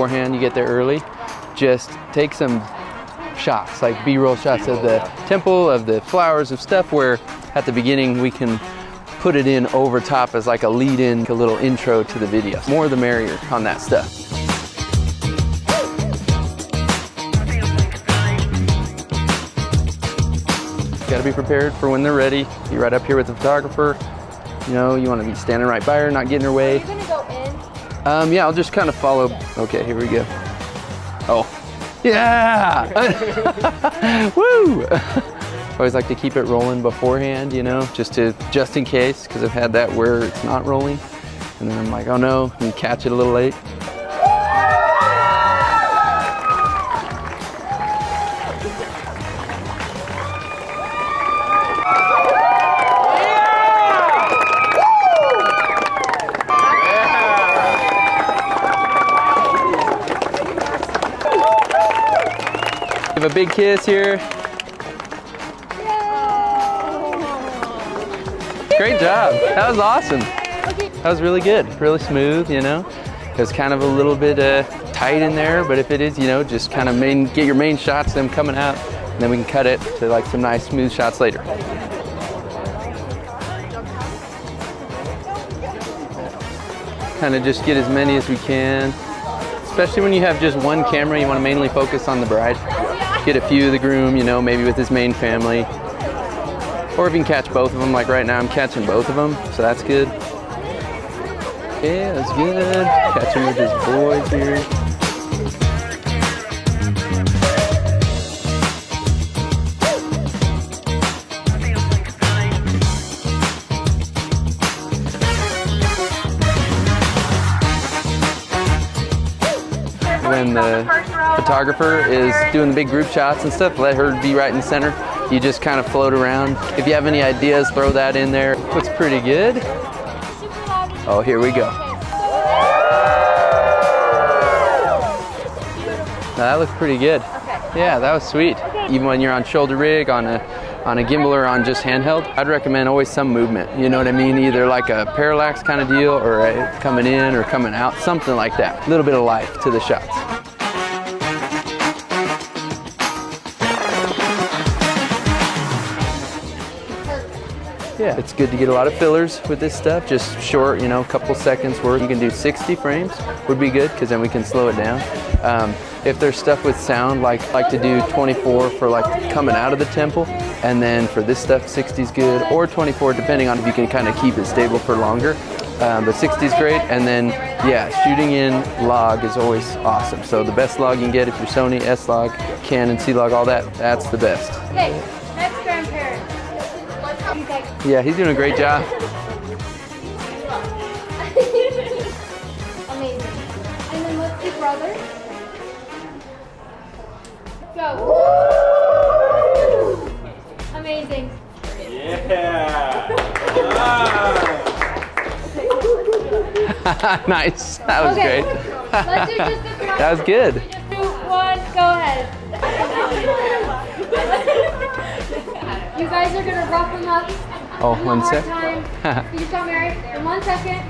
beforehand, you get there early, just take some shots, like B-roll shots of the temple, of the flowers, of stuff where at the beginning we can put it in over top as like a lead-in, a little intro to the video. More the merrier on that stuff. Gotta be prepared for when they're ready. You're right up here with the photographer. You know, you want to be standing right by her, not getting her way. Are you gonna go in? Yeah, I'll just kind of follow. Okay, here we go. Oh, yeah! Woo! I always like to keep it rolling beforehand, you know, just in case, because I've had that where it's not rolling, and then I'm like, oh no, and you catch it a little late. Give a big kiss here. Great job. That was awesome. That was really good. Really smooth, you know. It was kind of a little bit tight in there, but if it is, you know, just kind of get your main shots, them coming out, and then we can cut it to like some nice smooth shots later. Kind of just get as many as we can. Especially when you have just one camera, you want to mainly focus on the bride. Get a few of the groom, you know, maybe with his main family. Or if you can catch both of them, like right now I'm catching both of them, so that's good. Yeah, that's good. Catching with his boys here. When the photographer is doing the big group shots and stuff, let her be right in the center. You just kind of float around. If you have any ideas, throw that in there. Looks pretty good. Oh, here we go. Now, that looked pretty good. Yeah, that was sweet. Even when you're on shoulder rig, on a gimbal, or on just handheld, I'd recommend always some movement. You know what I mean? Either like a parallax kind of deal, or coming in or coming out, something like that. A little bit of life to the shots. Yeah, it's good to get a lot of fillers with this stuff, just short, you know, a couple seconds worth. You can do 60 frames, would be good, because then we can slow it down. If there's stuff with sound, like to do 24 for like coming out of the temple, and then for this stuff, 60 is good, or 24, depending on if you can kind of keep it stable for longer. But 60 is great, and then, yeah, shooting in log is always awesome. So the best log you can get, if you're Sony, S-Log, Canon, C-Log, all that, that's the best. Okay, next grandparent. Yeah, he's doing a great job. Amazing. And then let's do brother. Go. Amazing. Yeah. Nice. That was Okay. great. Let's do just the That was good. 2, 1, go ahead. You guys are gonna rough them up. Oh, Give them a one hard sec. time. You just got married in 1 second.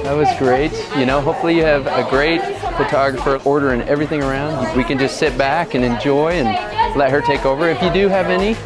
That was great. You know, hopefully you have a great photographer ordering everything around. We can just sit back and enjoy and let her take over. If you do have any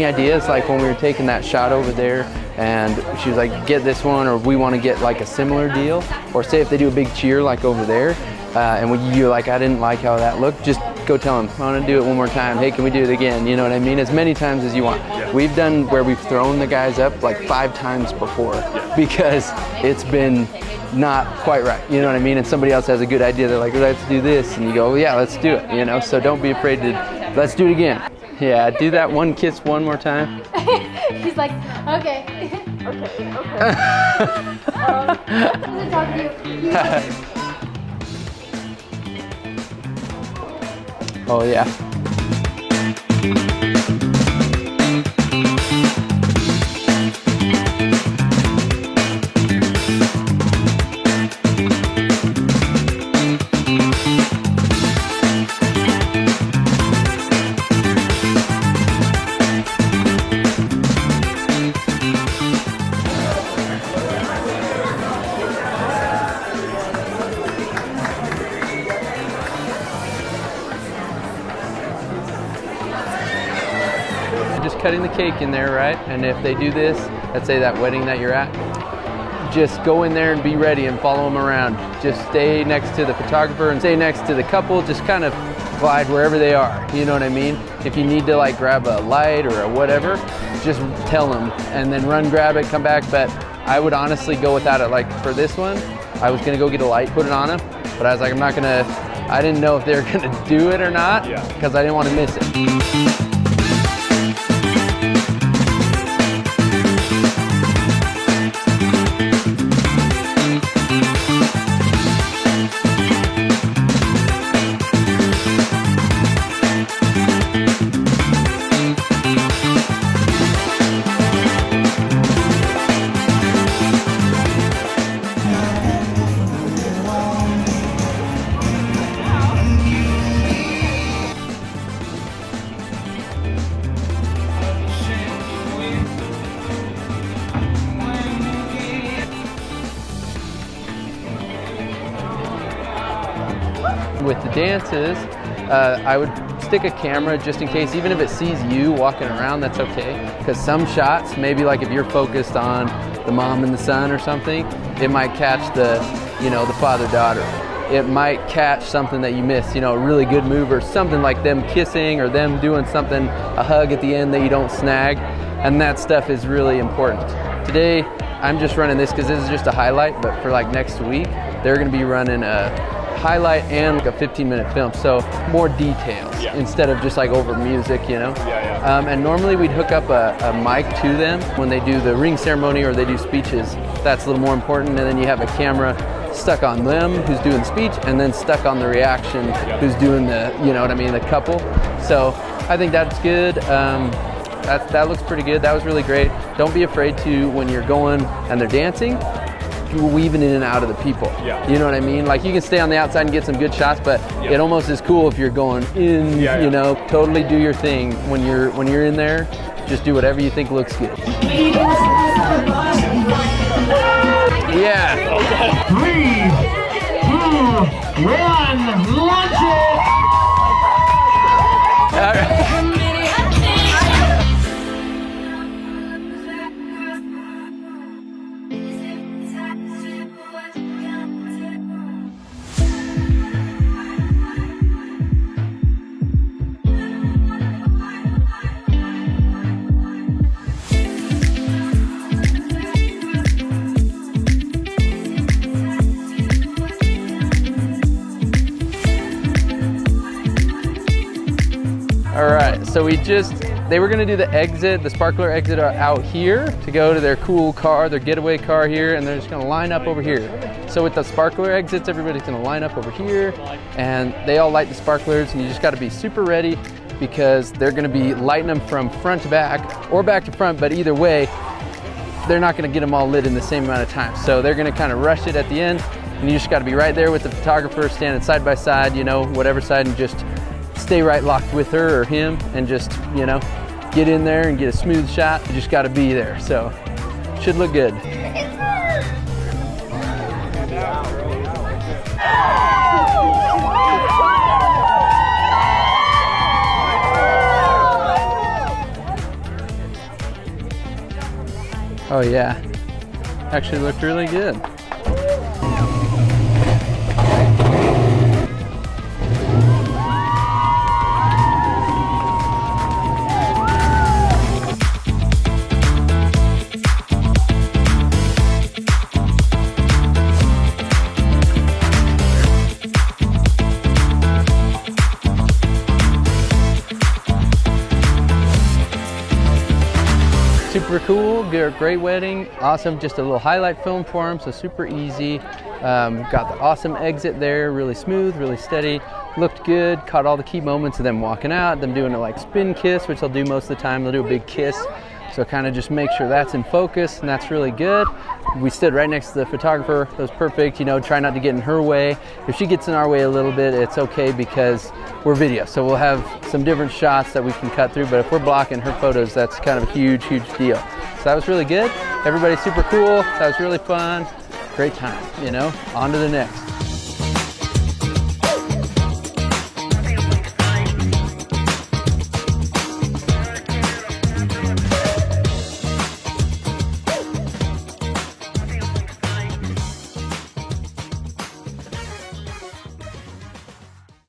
ideas, like when we were taking that shot over there and she was like, get this one, or we want to get like a similar deal, or say if they do a big cheer like over there, and when you're like, I didn't like how that looked, just go tell them, I want to do it one more time. Hey, can we do it again? You know what I mean? As many times as you want. Yeah. We've done where we've thrown the guys up like 5 times before, because it's been not quite right. You know what I mean? And somebody else has a good idea. They're like, let's do this. And you go, yeah, let's do it. You know, so don't be afraid to, let's do it again. Yeah, do that one kiss one more time. He's like, okay. Okay. Doesn't talk to you. Oh yeah. Just cutting the cake in there, right? And if they do this, let's say that wedding that you're at, just go in there and be ready and follow them around. Just stay next to the photographer and stay next to the couple, just kind of glide wherever they are, you know what I mean? If you need to like grab a light or a whatever, just tell them and then run grab it, come back. But I would honestly go without it. Like for this one, I was gonna go get a light, put it on them, but I was like, I didn't know if they were gonna do it or not, because I didn't want to miss it. With the dances, I would stick a camera just in case, even if it sees you walking around, that's okay. Because some shots, maybe like if you're focused on the mom and the son or something, it might catch the father-daughter. It might catch something that you missed, a really good move or something like them kissing or them doing something, a hug at the end that you don't snag. And that stuff is really important. Today, I'm just running this because this is just a highlight, but for like next week, they're gonna be running a highlight and like a 15-minute film, so more details instead of just like over music, and normally we'd hook up a mic to them when they do the ring ceremony or they do speeches. That's a little more important, and then you have a camera stuck on them who's doing the speech and then stuck on the reaction who's doing the, the couple. So I think that's good. That looks pretty good. That was really great. Don't be afraid to, when you're going and they're dancing, weaving in and out of the people. You know what I mean? Like you can stay on the outside and get some good shots, but it almost is cool if you're going in, totally do your thing. When you're in there, just do whatever you think looks good. Yeah. 3, 2, 1, launch it! All right. All right, so they were gonna do the sparkler exit out here to go to their cool car, their getaway car here, and they're just gonna line up over here. So with the sparkler exits, everybody's gonna line up over here, and they all light the sparklers, and you just gotta be super ready because they're gonna be lighting them from front to back or back to front, but either way, they're not gonna get them all lit in the same amount of time. So they're gonna kind of rush it at the end, and you just gotta be right there with the photographer, standing side by side, whatever side, and just stay right locked with her or him and just, get in there and get a smooth shot. You just got to be there. So, should look good. Oh yeah, actually looked really good. super cool, great wedding, awesome, just a little highlight film for them, so super easy. Got the awesome exit there, really smooth, really steady, looked good, caught all the key moments of them walking out, them doing a like spin kiss, which they'll do most of the time, they'll do a big kiss. So kind of just make sure that's in focus, and that's really good. We stood right next to the photographer. That was perfect. You know, try not to get in her way. If she gets in our way a little bit, it's okay because we're video. So we'll have some different shots that we can cut through. But if we're blocking her photos, that's kind of a huge, huge deal. So that was really good. Everybody's super cool. That was really fun. Great time, you know, on to the next.